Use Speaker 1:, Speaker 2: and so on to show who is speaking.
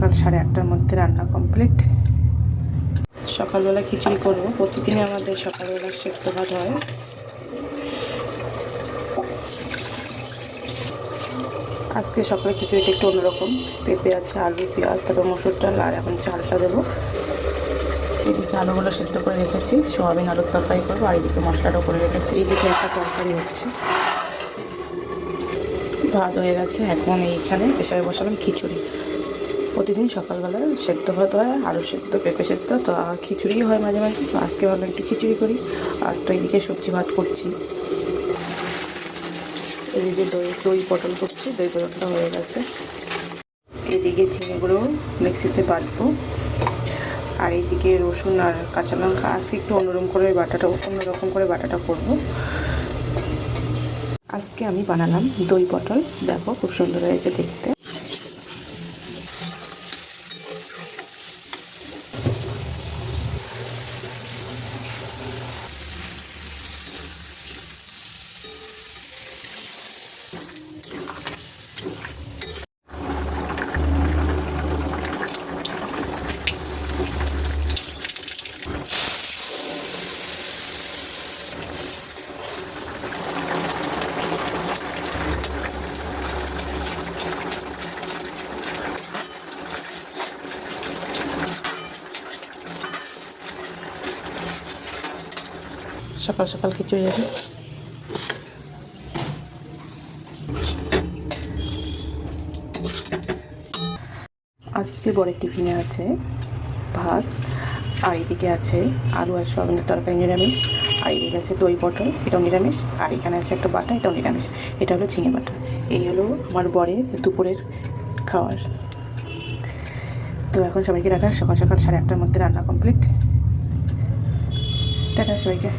Speaker 1: সকাল 8:30টার মধ্যে রান্না কমপ্লিট। সকালবেলা খিচুড়ি করব। প্রতিদিনই আমাদের সকালবেলা সেদ্ধ ভাত হয়। আজকে সকালে খিচুড়িটা একটু অন্যরকম। পেঁপে আছে, আলু, পেঁয়াজ, তারপর মসুর ডাল, আর এখন চালটা দেবো। এদিকে আলুগুলো সেদ্ধ করে রেখেছি, সোয়াবিন আলুর তরকারি করবো, আর এদিকে মশলাটাও করে রেখেছি। এইদিকে একটা তরকারি হচ্ছে, ভাত হয়ে গেছে। এখন এইখানে প্রেসারে বসালাম খিচুড়ি। প্রতিদিন সকালবেলা সেদ্ধ ভাত হয়, আলু সেদ্ধ, পেঁপে সেদ্ধ, তো খিচুড়িও হয় মাঝে মাঝে। তো আজকে ভাবলাম একটু খিচুড়ি করি। আর তো এদিকে সবজি ভাত করছি। এদিকে দই পটল করছি, দই পটলটা হয়ে গেছে। এদিকে ঝিঙেগুলো মিক্সিতে বাটবো। আর এইদিকে রসুন আর কাঁচা লঙ্কা আজকে একটু অন্যরকম করে বাটাটা করবো। আজকে আমি বানালাম দই পটল। দেখো খুব সুন্দর হয়েছে দেখতে। সকাল সকাল খিচুড়ি হবে। আজকে বড়ের টিফিনে আছে ভাত, আর এদিকে আছে আলু আর সয়াবিনের তরকারি নিরামিষ, আর এদিকে আছে দই পটল, এটাও নিরামিষ, আর এখানে আছে একটা বাটা, এটাও নিরামিষ। এটা হলো ঝিঙে বাটা। এই হলো আমার বরের দুপুরের খাওয়ার। তো এখন সবাইকে রাখা, সকাল সকাল 8:30টার মধ্যে রান্না কমপ্লিট। টাটা সবাইকে।